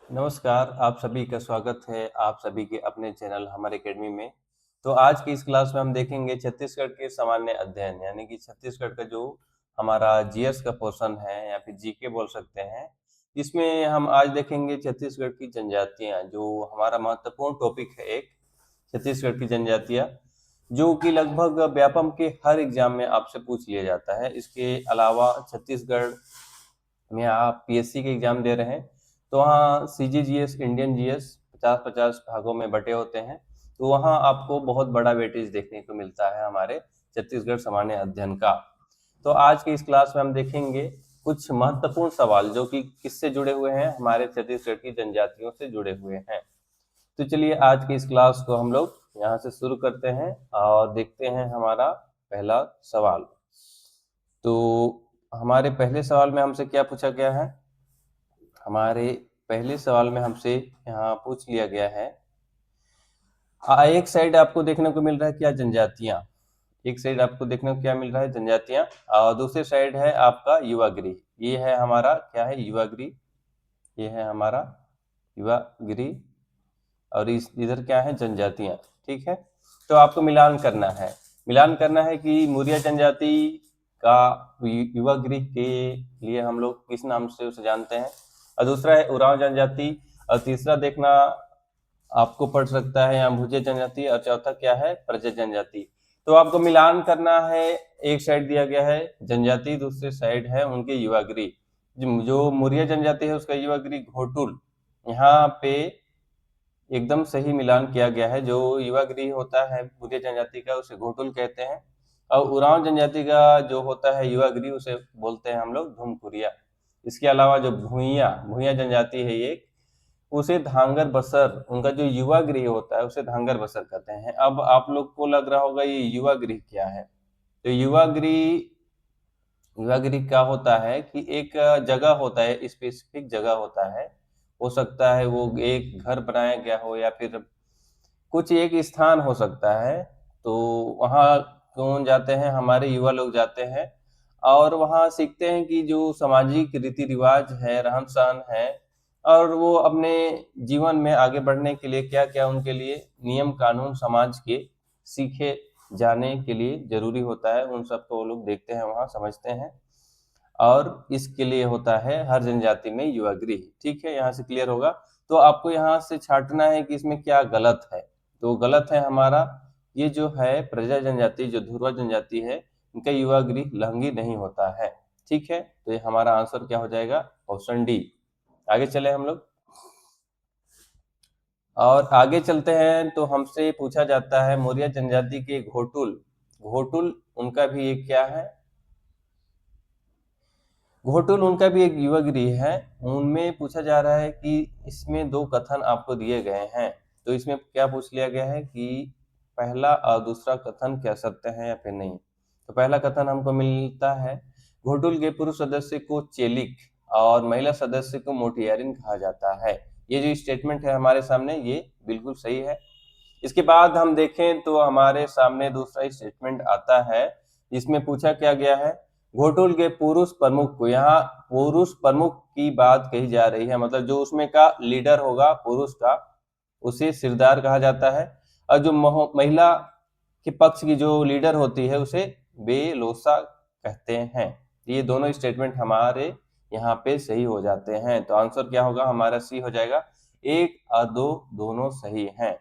नमस्कार, आप सभी का स्वागत है आप सभी के अपने चैनल हमारे एकेडमी में। तो आज की इस क्लास में हम देखेंगे छत्तीसगढ़ के सामान्य अध्ययन यानी कि छत्तीसगढ़ का जो हमारा जीएस का पोर्शन है या फिर जीके बोल सकते हैं। इसमें हम आज देखेंगे छत्तीसगढ़ की जनजातियां, जो हमारा महत्वपूर्ण टॉपिक है एक छत्तीसगढ़ की जनजातियां, जो कि लगभग व्यापम के हर एग्जाम में आपसे पूछ लिया जाता है। इसके अलावा छत्तीसगढ़ में आप पीएससी के एग्जाम दे रहे हैं तो वहाँ सीजीजीएस इंडियन जीएस 50-50 भागों में बटे होते हैं। तो वहाँ आपको बहुत बड़ा वेटेज देखने को मिलता है हमारे छत्तीसगढ़ सामान्य अध्ययन का। तो आज की इस क्लास में हम देखेंगे कुछ महत्वपूर्ण सवाल जो कि किससे जुड़े हुए हैं, हमारे छत्तीसगढ़ की जनजातियों से जुड़े हुए हैं। तो चलिए आज की इस क्लास को हम लोग यहाँ से शुरू करते हैं और देखते हैं हमारा पहला सवाल। तो हमारे पहले सवाल में हमसे क्या पूछा गया है? हमारे पहले सवाल में हमसे यहाँ पूछ लिया गया है, एक साइड आपको देखने को मिल रहा है क्या जनजातियां, एक साइड आपको देखने को क्या मिल रहा है जनजातियां, और दूसरी साइड है आपका युवा गृह। ये है हमारा क्या है, युवा गृह। ये है हमारा युवा गृह और इस इधर क्या है, जनजातियां। ठीक है, तो आपको मिलान करना है। मिलान करना है कि मुरिया जनजाति का युवा गृह के लिए हम लोग किस नाम से उसे जानते हैं, और दूसरा है उरांव जनजाति, और तीसरा देखना आपको पड़ सकता है यहाँ भुजिया जनजाति, और चौथा क्या है, प्रजा जनजाति। तो आपको मिलान करना है। एक साइड दिया गया है जनजाति, दूसरी साइड है उनके युवा गृह। जो मुरिया जनजाति है उसका युवा गृह घोटुल, यहाँ पे एकदम सही मिलान किया गया है। जो युवा गृह होता है मुरिया जनजाति का उसे घोटुल कहते हैं, और उरांव जनजाति का जो होता है युवा गृह उसे बोलते हैं हम लोग धुमकुरिया। इसके अलावा जो भूइया भूइया जनजाति है ये, उसे धांगर बसर, उनका जो युवा गृह होता है उसे धांगर बसर कहते हैं। अब आप लोग को लग रहा होगा ये युवा गृह क्या है। तो युवा गृह क्या होता है कि एक जगह होता है, स्पेसिफिक जगह होता है। हो सकता है वो एक घर बनाया गया हो या फिर कुछ एक स्थान हो सकता है। तो वहाँ कौन जाते हैं, हमारे युवा लोग जाते हैं और वहाँ सीखते हैं कि जो सामाजिक रीति रिवाज है, रहन सहन है, और वो अपने जीवन में आगे बढ़ने के लिए क्या क्या उनके लिए नियम कानून समाज के सीखे जाने के लिए जरूरी होता है, उन सबको वो लोग देखते हैं, वहाँ समझते हैं। और इसके लिए होता है हर जनजाति में युवा गृह। ठीक है, यहाँ से क्लियर होगा। तो आपको यहाँ से छांटना है कि इसमें क्या गलत है। तो गलत है हमारा ये जो है प्रजा जनजाति, जो धुरवा जनजाति है, इनका युवा गृह लहंगी नहीं होता है। ठीक है, तो ये हमारा आंसर क्या हो जाएगा, ऑप्शन डी। आगे चले हम लोग, और आगे चलते हैं तो हमसे पूछा जाता है मौर्य जनजाति के घोटुल। घोटुल उनका भी एक क्या है, घोटुल उनका भी एक युवा गृह है। उनमें पूछा जा रहा है कि इसमें दो कथन आपको दिए गए हैं। तो इसमें क्या पूछ लिया गया है कि पहला और दूसरा कथन क्या सत्य है या फिर नहीं। तो पहला कथन हमको मिलता है, घोटुल के पुरुष सदस्य को चेलिक और महिला सदस्य को मोटियारिन कहा जाता है। ये जो स्टेटमेंट है हमारे सामने, ये बिल्कुल सही है। इसके बाद हम देखें तो हमारे सामने दूसरा स्टेटमेंट आता है, जिसमें पूछा क्या गया है, घोटुल के पुरुष प्रमुख को, यहाँ पुरुष प्रमुख की बात कही जा रही है, मतलब जो उसमें का लीडर होगा पुरुष का, उसे सिरदार कहा जाता है। और जो महिला के पक्ष की जो लीडर होती है उसे बेलोसा कहते हैं। ये दोनों स्टेटमेंट हमारे यहाँ पे सही हो जाते हैं। तो आंसर क्या होगा हमारा, सी हो जाएगा। एक और दो दोनों सही हैं।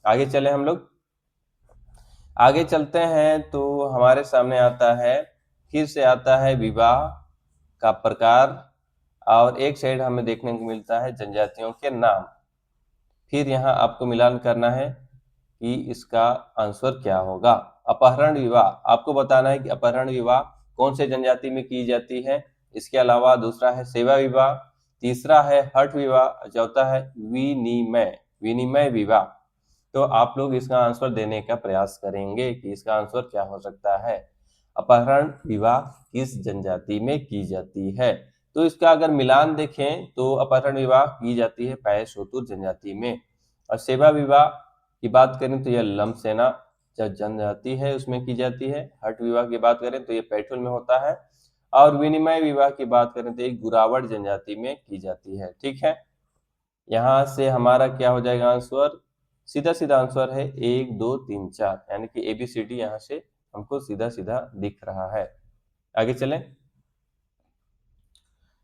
आगे चले हम लोग, आगे चलते हैं तो हमारे सामने आता है, फिर से आता है विवाह का प्रकार, और एक साइड हमें देखने को मिलता है जनजातियों के नाम। फिर यहाँ आपको मिलान करना है कि इसका आंसर क्या होगा। अपहरण विवाह, आपको बताना है कि अपहरण विवाह कौन से जनजाति में की जाती है। इसके अलावा दूसरा है सेवा विवाह, तीसरा है हठ विवाह, चौथा है विनिमय विनिमय विवाह। तो आप लोग इसका आंसर देने का प्रयास करेंगे कि इसका आंसर क्या हो सकता है। अपहरण विवाह किस जनजाति में की जाती है। तो इसका अगर मिलान देखें तो अपहरण विवाह की जाती है पैशोतुर जनजाति में, और सेवा विवाह की बात करें तो यह लमसेना जनजाति है उसमें की जाती है। हठ विवाह की बात करें तो ये पैठुल में होता है, और विनिमय विवाह की बात करें तो एक गुरावड़ जनजाति में की जाती है। ठीक है, यहाँ से हमारा क्या हो जाएगा आंसर, सीधा सीधा आंसर है 1 2 3 4, यानी कि ABCD यहाँ से हमको सीधा सीधा दिख रहा है। आगे चलें,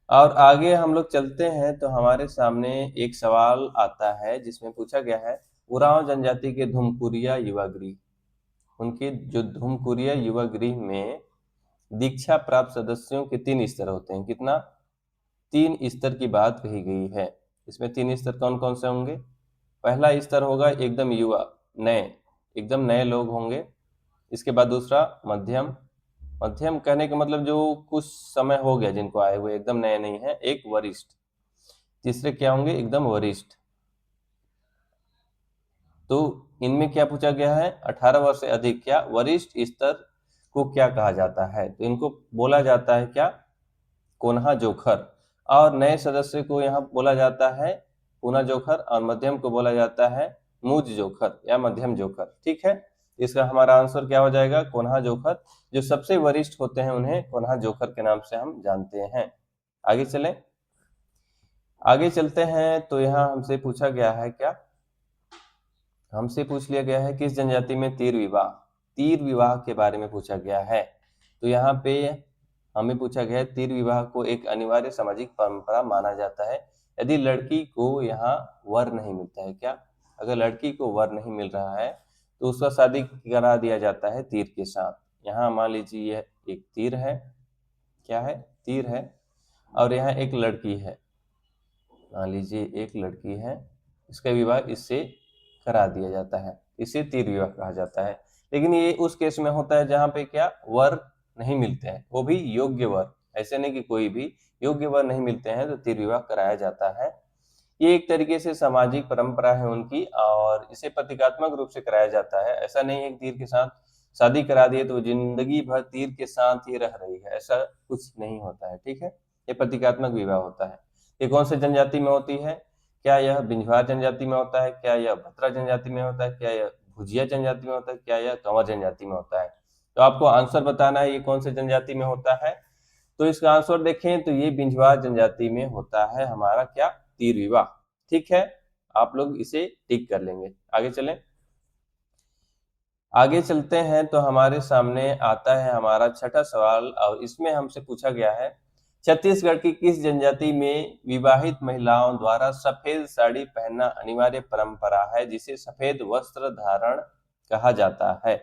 और आगे हम लोग चलते हैं तो हमारे सामने एक सवाल आता है जिसमें पूछा गया है, उरांव जनजाति के धुमकुरिया युवा गृह, उनके जो धुमकुरिया युवा गृह में दीक्षा प्राप्त सदस्यों के 3 स्तर होते हैं। कितना? 3 स्तर की बात कही गई है। इसमें 3 स्तर कौन कौन से होंगे? पहला स्तर होगा एकदम युवा, नए, एकदम नए लोग होंगे। इसके बाद दूसरा मध्यम, मध्यम कहने का मतलब जो कुछ समय हो गया जिनको आए हुए, एकदम नए नहीं है। एक वरिष्ठ, तीसरे क्या होंगे? एकदम वरिष्ठ। तो इनमें क्या पूछा गया है? 18 वर्ष से अधिक क्या वरिष्ठ स्तर को क्या कहा जाता है? तो इनको बोला जाता है क्या? कोन्हा जोखर। और नए सदस्य को यहाँ बोला जाता है पूना जोखर, और मध्यम को बोला जाता है मूज जोखर या मध्यम जोखर। ठीक है, इसका हमारा आंसर क्या हो जाएगा? कोन्हा जोखर। जो सबसे वरिष्ठ होते हैं उन्हें कोन्हा जोखर के नाम से हम जानते हैं। आगे चलें, आगे चलते हैं तो यहाँ हमसे पूछा गया है क्या? हमसे पूछ लिया गया है किस जनजाति में तीर विवाह, तीर विवाह के बारे में पूछा गया है। तो यहाँ पे हमें पूछा गया है तीर विवाह को एक अनिवार्य सामाजिक परंपरा माना जाता है यदि लड़की को यहाँ वर नहीं मिलता है। क्या? अगर लड़की को वर नहीं मिल रहा है तो उसका शादी करा दिया जाता है तीर के साथ। यहाँ मान लीजिए यह एक तीर है, क्या है? तीर है, और यहाँ एक लड़की है, मान लीजिए एक लड़की है, इसका विवाह इससे करा दिया जाता है, इसे तीर विवाह कहा जाता है। लेकिन ये उस केस में होता है जहाँ पे क्या वर नहीं मिलते हैं, वो भी योग्य वर, ऐसे नहीं कि कोई भी, योग्य वर नहीं मिलते हैं तो तीर विवाह कराया जाता है। ये एक तरीके से सामाजिक परंपरा है उनकी, और इसे प्रतीकात्मक रूप से कराया जाता है। ऐसा नहीं है कि तीर के साथ शादी करा दिए तो जिंदगी भर तीर के साथ ही रह रही है, ऐसा कुछ नहीं होता है। ठीक है, ये प्रतीकात्मक विवाह होता है। ये कौन से जनजाति में होती है? क्या यह बिंझवार जनजाति में होता है? क्या यह बत्रा जनजाति में होता है? क्या यह भुजिया जनजाति में होता है? क्या यह कंवर जनजाति में होता है? तो आपको आंसर बताना है ये कौन से जनजाति में होता है। तो इसका आंसर देखें तो ये बिंझवार जनजाति में होता है हमारा क्या तीर विवाह। ठीक है, आप लोग इसे टिक कर लेंगे। आगे चलें, आगे चलते हैं तो हमारे सामने आता है हमारा छठा सवाल, और इसमें हमसे पूछा गया है छत्तीसगढ़ की किस जनजाति में विवाहित महिलाओं द्वारा सफेद साड़ी पहनना अनिवार्य परंपरा है जिसे सफेद वस्त्र धारण कहा जाता है।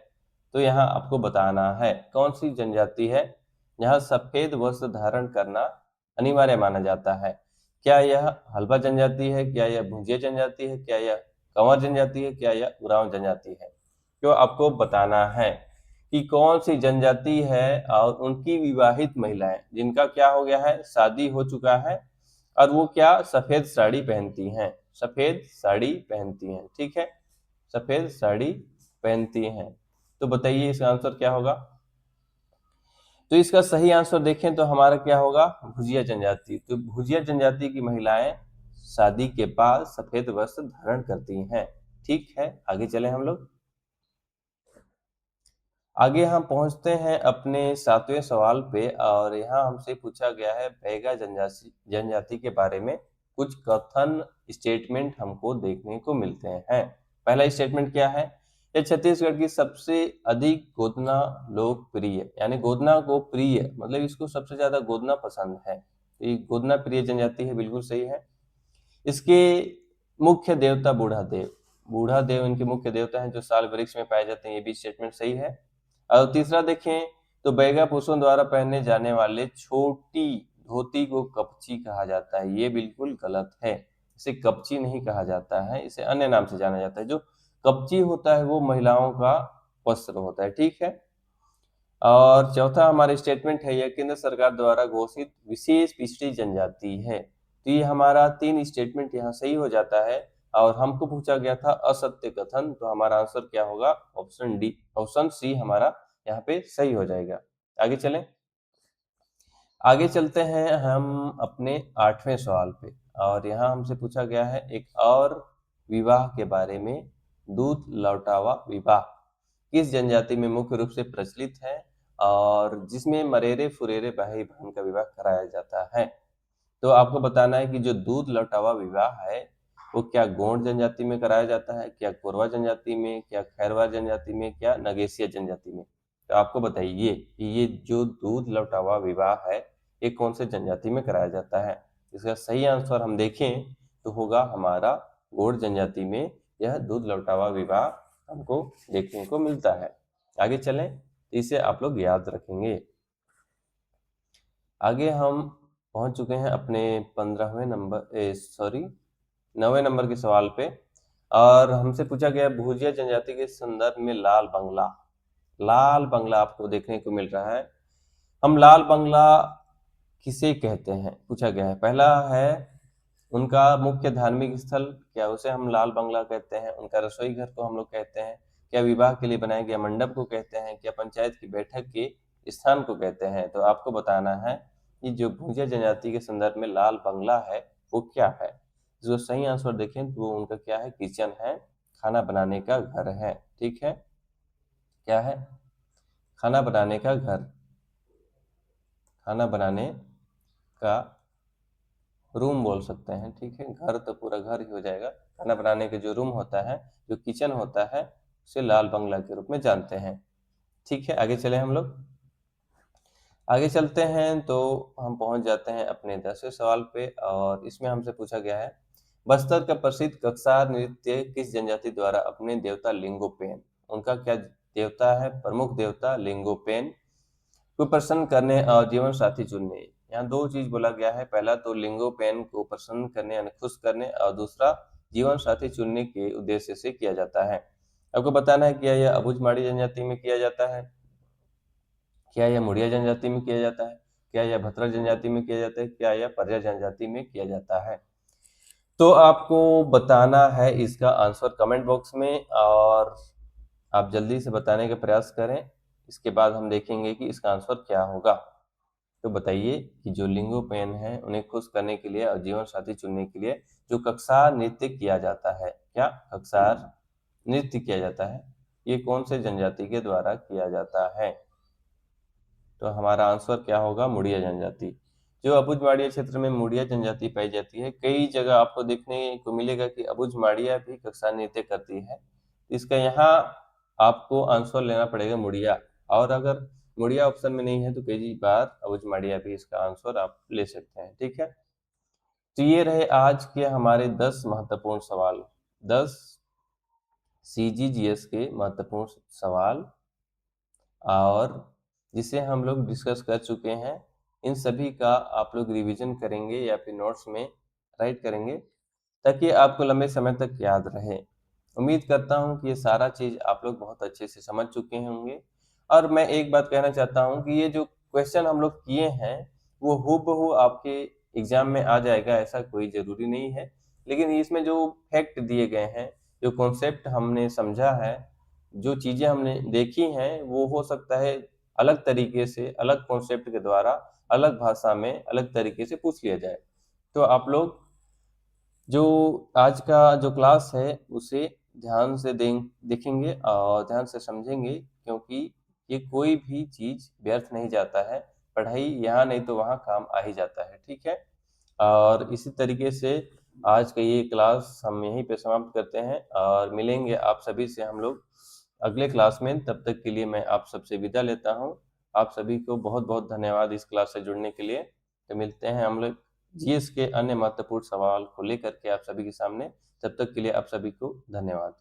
तो यहाँ आपको बताना है कौन सी जनजाति है यहाँ सफेद वस्त्र धारण करना अनिवार्य माना जाता है। क्या यह हल्बा जनजाति है? क्या यह भुंजिया जनजाति है? क्या यह कंवर जनजाति है? क्या यह उरांव जनजाति है? जो आपको बताना है कि कौन सी जनजाति है और उनकी विवाहित महिलाएं जिनका क्या हो गया है, शादी हो चुका है, और वो क्या सफेद साड़ी पहनती हैं, सफेद साड़ी पहनती हैं। ठीक है, सफेद साड़ी पहनती हैं। तो बताइए इसका आंसर क्या होगा? तो इसका सही आंसर देखें तो हमारा क्या होगा? भुजिया जनजाति। तो भुजिया जनजाति की महिलाएं शादी के बाद सफेद वस्त्र धारण करती हैं। ठीक है, आगे चले हम लोग, आगे हम पहुंचते हैं अपने 7वें सवाल पे, और यहाँ हमसे पूछा गया है बैगा जनजाति जनजाति के बारे में कुछ कथन स्टेटमेंट हमको देखने को मिलते हैं। पहला स्टेटमेंट क्या है? ये छत्तीसगढ़ की सबसे अधिक गोदना लोकप्रिय, यानी गोदना को प्रिय मतलब इसको सबसे ज्यादा गोदना पसंद है, तो ये गोदना प्रिय जनजाति है, बिल्कुल सही है। इसके मुख्य देवता बूढ़ा देव, बूढ़ा देव इनके मुख्य देवता हैं जो साल वृक्ष में पाए जाते हैं, ये भी स्टेटमेंट सही है। और तीसरा देखें तो बैगा पुरुषों द्वारा पहने जाने वाले छोटी धोती को कपची कहा जाता है, ये बिल्कुल गलत है। इसे कपची नहीं कहा जाता है, इसे अन्य नाम से जाना जाता है। जो कपची होता है वो महिलाओं का वस्त्र होता है। ठीक है, और चौथा हमारा स्टेटमेंट है यह केंद्र सरकार द्वारा घोषित विशेष पिछड़ी जनजाति है। तो ये हमारा 3 स्टेटमेंट यहाँ सही हो जाता है, और हमको पूछा गया था असत्य कथन, तो हमारा आंसर क्या होगा? ऑप्शन डी, ऑप्शन सी हमारा यहाँ पे सही हो जाएगा। आगे चलें, आगे चलते हैं हम अपने 8वें सवाल पे, और यहाँ हमसे पूछा गया है एक और विवाह के बारे में, दूध लौटावा विवाह किस जनजाति में मुख्य रूप से प्रचलित है और जिसमें मरेरे फुरेरे भाई बहन का विवाह कराया जाता है। तो आपको बताना है कि जो दूध लौटावा विवाह है वो क्या गोंड जनजाति में कराया जाता है, क्या कोरवा जनजाति में, क्या खैरवार जनजाति में, क्या नगेशिया जनजाति में? तो आपको बताइए कि ये जो दूध लौटावा विवाह है ये कौन से जनजाति में कराया जाता है? इसका सही आंसर हम देखें तो होगा हमारा गोंड जनजाति में यह दूध लौटावा विवाह हमको देखने को मिलता है। आगे चलें, इसे आप लोग याद रखेंगे। आगे हम पहुंच चुके हैं अपने 15वें नंबर सॉरी 9वें नंबर के सवाल पे, और हमसे पूछा गया भूजिया जनजाति के संदर्भ में लाल बंगला। लाल बंगला आपको देखने को मिल रहा है। हम लाल बंगला किसे कहते हैं पूछा गया है। पहला है उनका मुख्य धार्मिक स्थल, क्या उसे हम लाल बंगला कहते हैं? उनका रसोई घर को हम लोग कहते हैं? क्या विवाह के लिए बनाया गया मंडप को कहते हैं? क्या पंचायत की बैठक के स्थान को कहते हैं? तो आपको बताना है कि जो भूजिया जनजाति के संदर्भ में लाल बंगला है वो क्या है। जो सही आंसर देखें तो वो उनका क्या है, किचन है, खाना बनाने का घर है। ठीक है, क्या है? खाना बनाने का घर, खाना बनाने का रूम बोल सकते हैं। ठीक है, घर तो पूरा घर ही हो जाएगा। खाना बनाने के जो रूम होता है, जो किचन होता है, उसे लाल बंगला के रूप में जानते हैं। ठीक है, आगे चले हम लोग। आगे चलते हैं तो हम पहुंच जाते हैं अपने 10वें सवाल पे, और इसमें हमसे पूछा गया है बस्तर का प्रसिद्ध कक्सार नृत्य किस जनजाति द्वारा अपने देवता लिंगोपेन, उनका क्या देवता है, प्रमुख देवता लिंगोपेन को प्रसन्न करने और जीवन साथी चुनने। यहाँ दो चीज बोला गया है, पहला तो लिंगोपेन को प्रसन्न करने यानी खुश करने, और दूसरा जीवन साथी चुनने के उद्देश्य से किया जाता है। आपको बताना है क्या यह अबुझमाड़ी जनजाति में किया जाता है, क्या यह मुड़िया जनजाति में किया जाता है, क्या यह भतरा जनजाति में किया जाता है, क्या यह परिया जनजाति में किया जाता है? तो आपको बताना है इसका आंसर कमेंट बॉक्स में, और आप जल्दी से बताने का प्रयास करें। इसके बाद हम देखेंगे कि इसका आंसर क्या होगा। तो बताइए कि जो लिंगोपेन है उन्हें खुश करने के लिए और जीवन साथी चुनने के लिए जो कक्सार नृत्य किया जाता है, क्या कक्सार नृत्य किया जाता है, ये कौन से जनजाति के द्वारा किया जाता है? तो हमारा आंसर क्या होगा, मुड़िया जनजाति। जो अबुझमाड़िया क्षेत्र में मुड़िया जनजाति पाई जाती है, कई जगह आपको देखने को मिलेगा कि अबुझमाड़िया भी कक्सार नृत्य करती है। इसका यहाँ आपको आंसर लेना पड़ेगा मुड़िया, और अगर मुड़िया ऑप्शन में नहीं है तो कई बार अबुझमाड़िया भी इसका आंसर आप ले सकते हैं। ठीक है, तो ये रहे आज के हमारे 10 महत्वपूर्ण सवाल, 10 CGGS के महत्वपूर्ण सवाल, और जिसे हम लोग डिस्कस कर चुके हैं। इन सभी का आप लोग रिवीजन करेंगे या फिर नोट्स में राइट करेंगे ताकि आपको लंबे समय तक याद रहे। उम्मीद करता हूँ कि ये सारा चीज़ आप लोग बहुत अच्छे से समझ चुके होंगे। और मैं एक बात कहना चाहता हूँ कि ये जो क्वेश्चन हम लोग किए हैं वो हूबहू आपके एग्जाम में आ जाएगा ऐसा कोई ज़रूरी नहीं है, लेकिन इसमें जो फैक्ट दिए गए हैं, जो कॉन्सेप्ट हमने समझा है, जो चीज़ें हमने देखी हैं, वो हो सकता है अलग तरीके से, अलग कॉन्सेप्ट के द्वारा, अलग भाषा में, अलग तरीके से पूछ लिया जाए। तो आप लोग जो आज का जो क्लास है उसे ध्यान से देखेंगे और ध्यान से समझेंगे, क्योंकि ये कोई भी चीज़ व्यर्थ नहीं जाता है। पढ़ाई यहाँ नहीं तो वहाँ काम आ ही जाता है। ठीक है, और इसी तरीके से आज का ये क्लास हम यहीं पे समाप्त करते हैं, और मिलेंगे आप सभी से हम लोग अगले क्लास में। तब तक के लिए मैं आप सबसे विदा लेता हूँ। आप सभी को बहुत बहुत धन्यवाद इस क्लास से जुड़ने के लिए। तो मिलते हैं हम लोग जीएस के अन्य महत्वपूर्ण सवाल को लेकर के आप सभी के सामने। तब तक के लिए आप सभी को धन्यवाद।